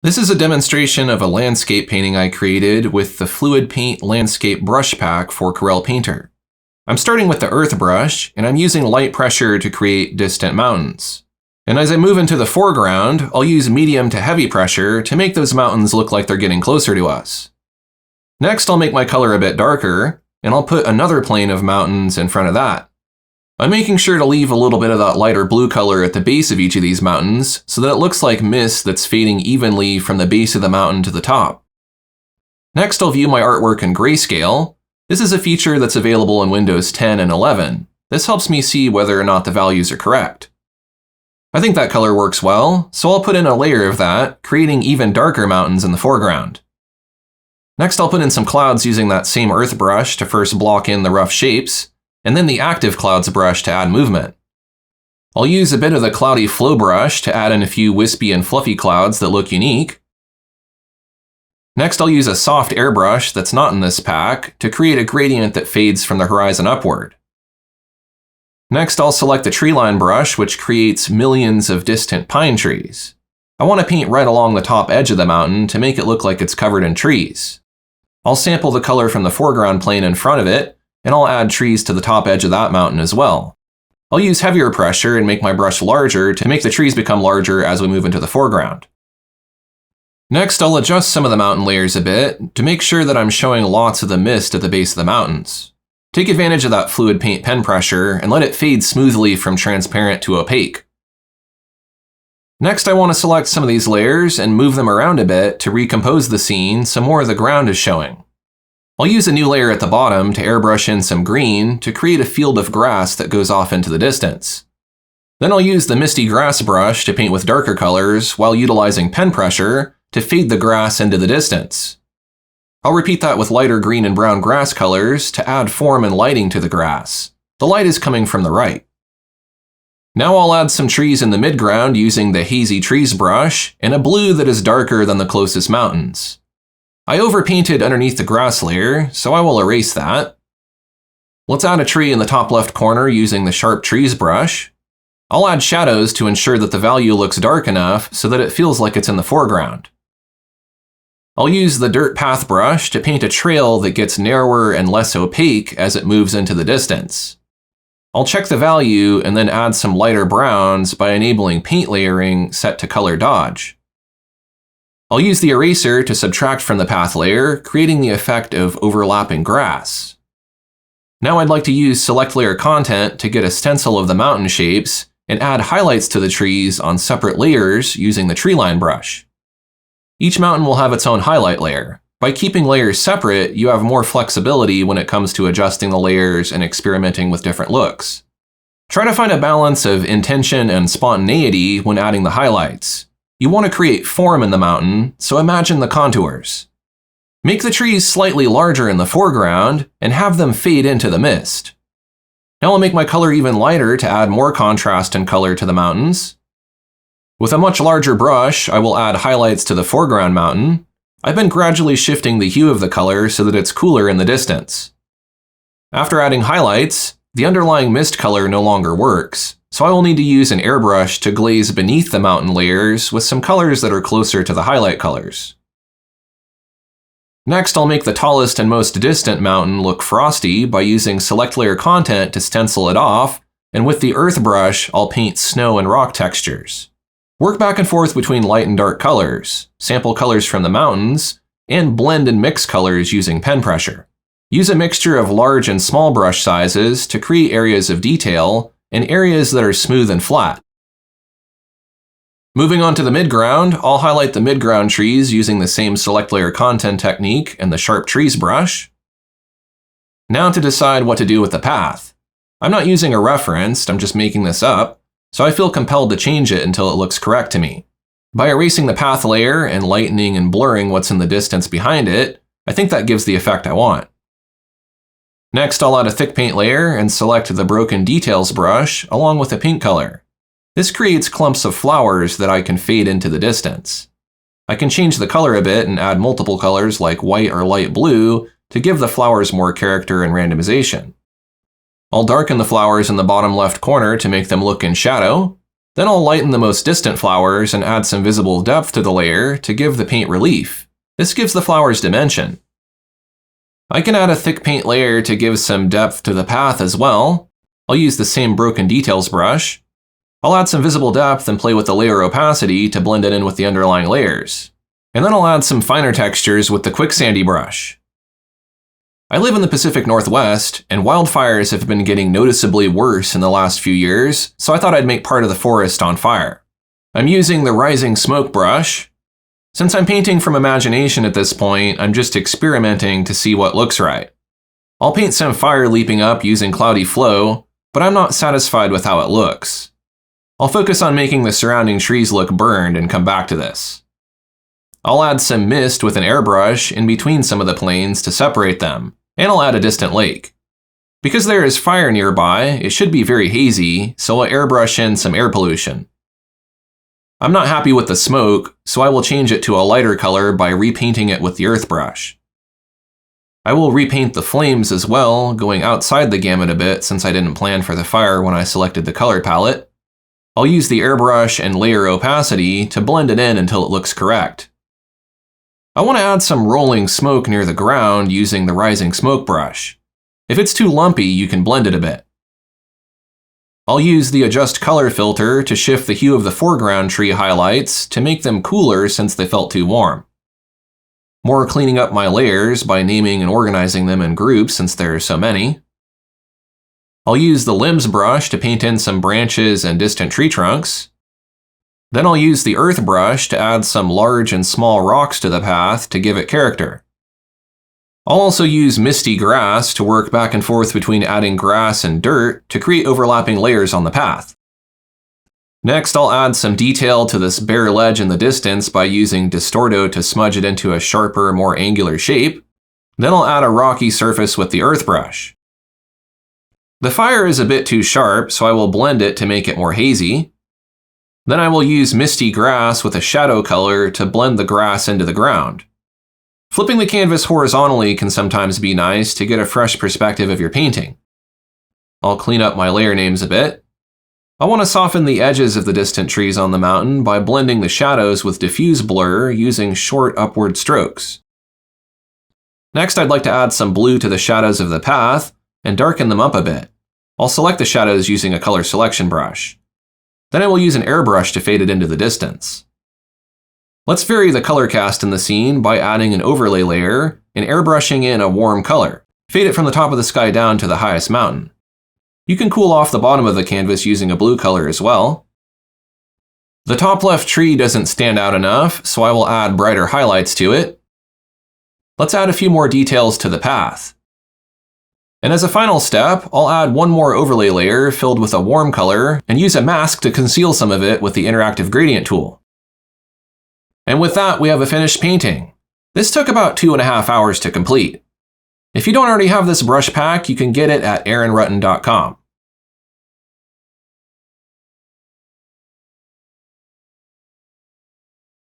This is a demonstration of a landscape painting I created with the Fluid Paint Landscape Brush Pack for Corel Painter. I'm starting with the earth brush, and I'm using light pressure to create distant mountains. And as I move into the foreground, I'll use medium to heavy pressure to make those mountains look like they're getting closer to us. Next, I'll make my color a bit darker, and I'll put another plane of mountains in front of that. I'm making sure to leave a little bit of that lighter blue color at the base of each of these mountains so that it looks like mist that's fading evenly from the base of the mountain to the top. Next, I'll view my artwork in grayscale. This is a feature that's available in Windows 10 and 11. This helps me see whether or not the values are correct. I think that color works well, so I'll put in a layer of that, creating even darker mountains in the foreground. Next, I'll put in some clouds using that same earth brush to first block in the rough shapes, and then the active clouds brush to add movement. I'll use a bit of the cloudy flow brush to add in a few wispy and fluffy clouds that look unique. Next, I'll use a soft airbrush that's not in this pack to create a gradient that fades from the horizon upward. Next, I'll select the tree line brush, which creates millions of distant pine trees. I want to paint right along the top edge of the mountain to make it look like it's covered in trees. I'll sample the color from the foreground plane in front of it, and I'll add trees to the top edge of that mountain as well. I'll use heavier pressure and make my brush larger to make the trees become larger as we move into the foreground. Next, I'll adjust some of the mountain layers a bit to make sure that I'm showing lots of the mist at the base of the mountains. Take advantage of that fluid paint pen pressure and let it fade smoothly from transparent to opaque. Next, I want to select some of these layers and move them around a bit to recompose the scene so more of the ground is showing. I'll use a new layer at the bottom to airbrush in some green to create a field of grass that goes off into the distance. Then I'll use the misty grass brush to paint with darker colors while utilizing pen pressure to fade the grass into the distance. I'll repeat that with lighter green and brown grass colors to add form and lighting to the grass. The light is coming from the right. Now I'll add some trees in the midground using the hazy trees brush and a blue that is darker than the closest mountains. I overpainted underneath the grass layer, so I will erase that. Let's add a tree in the top left corner using the sharp trees brush. I'll add shadows to ensure that the value looks dark enough so that it feels like it's in the foreground. I'll use the dirt path brush to paint a trail that gets narrower and less opaque as it moves into the distance. I'll check the value and then add some lighter browns by enabling paint layering set to color dodge. I'll use the eraser to subtract from the path layer, creating the effect of overlapping grass. Now I'd like to use select layer content to get a stencil of the mountain shapes and add highlights to the trees on separate layers using the tree line brush. Each mountain will have its own highlight layer. By keeping layers separate, you have more flexibility when it comes to adjusting the layers and experimenting with different looks. Try to find a balance of intention and spontaneity when adding the highlights. You want to create form in the mountain, so imagine the contours. Make the trees slightly larger in the foreground and have them fade into the mist. Now I'll make my color even lighter to add more contrast and color to the mountains. With a much larger brush, I will add highlights to the foreground mountain. I've been gradually shifting the hue of the color so that it's cooler in the distance. After adding highlights, the underlying mist color no longer works, so I will need to use an airbrush to glaze beneath the mountain layers with some colors that are closer to the highlight colors. Next, I'll make the tallest and most distant mountain look frosty by using select layer content to stencil it off, and with the earth brush, I'll paint snow and rock textures. Work back and forth between light and dark colors, sample colors from the mountains, and blend and mix colors using pen pressure. Use a mixture of large and small brush sizes to create areas of detail and areas that are smooth and flat. Moving on to the midground, I'll highlight the midground trees using the same select layer content technique and the sharp trees brush. Now to decide what to do with the path. I'm not using a reference, I'm just making this up, so I feel compelled to change it until it looks correct to me. By erasing the path layer and lightening and blurring what's in the distance behind it, I think that gives the effect I want. Next, I'll add a thick paint layer and select the broken details brush along with a pink color. This creates clumps of flowers that I can fade into the distance. I can change the color a bit and add multiple colors like white or light blue to give the flowers more character and randomization. I'll darken the flowers in the bottom left corner to make them look in shadow. Then I'll lighten the most distant flowers and add some visible depth to the layer to give the paint relief. This gives the flowers dimension. I can add a thick paint layer to give some depth to the path as well. I'll use the same broken details brush. I'll add some visible depth and play with the layer opacity to blend it in with the underlying layers. And then I'll add some finer textures with the quicksandy brush. I live in the Pacific Northwest, and wildfires have been getting noticeably worse in the last few years, so I thought I'd make part of the forest on fire. I'm using the rising smoke brush. Since I'm painting from imagination at this point, I'm just experimenting to see what looks right. I'll paint some fire leaping up using cloudy flow, but I'm not satisfied with how it looks. I'll focus on making the surrounding trees look burned and come back to this. I'll add some mist with an airbrush in between some of the planes to separate them, and I'll add a distant lake. Because there is fire nearby, it should be very hazy, so I'll airbrush in some air pollution. I'm not happy with the smoke, so I will change it to a lighter color by repainting it with the earth brush. I will repaint the flames as well, going outside the gamut a bit since I didn't plan for the fire when I selected the color palette. I'll use the airbrush and layer opacity to blend it in until it looks correct. I want to add some rolling smoke near the ground using the rising smoke brush. If it's too lumpy, you can blend it a bit. I'll use the adjust color filter to shift the hue of the foreground tree highlights to make them cooler since they felt too warm. More cleaning up my layers by naming and organizing them in groups since there are so many. I'll use the limbs brush to paint in some branches and distant tree trunks. Then I'll use the earth brush to add some large and small rocks to the path to give it character. I'll also use misty grass to work back and forth between adding grass and dirt to create overlapping layers on the path. Next, I'll add some detail to this bare ledge in the distance by using Distorto to smudge it into a sharper, more angular shape. Then I'll add a rocky surface with the earth brush. The fire is a bit too sharp, so I will blend it to make it more hazy. Then I will use misty grass with a shadow color to blend the grass into the ground. Flipping the canvas horizontally can sometimes be nice to get a fresh perspective of your painting. I'll clean up my layer names a bit. I want to soften the edges of the distant trees on the mountain by blending the shadows with diffuse blur using short upward strokes. Next, I'd like to add some blue to the shadows of the path and darken them up a bit. I'll select the shadows using a color selection brush. Then I will use an airbrush to fade it into the distance. Let's vary the color cast in the scene by adding an overlay layer and airbrushing in a warm color. Fade it from the top of the sky down to the highest mountain. You can cool off the bottom of the canvas using a blue color as well. The top left tree doesn't stand out enough, so I will add brighter highlights to it. Let's add a few more details to the path. And as a final step, I'll add one more overlay layer filled with a warm color and use a mask to conceal some of it with the interactive gradient tool. And with that, we have a finished painting. This took about 2.5 hours to complete. If you don't already have this brush pack, you can get it at aaronrutten.com.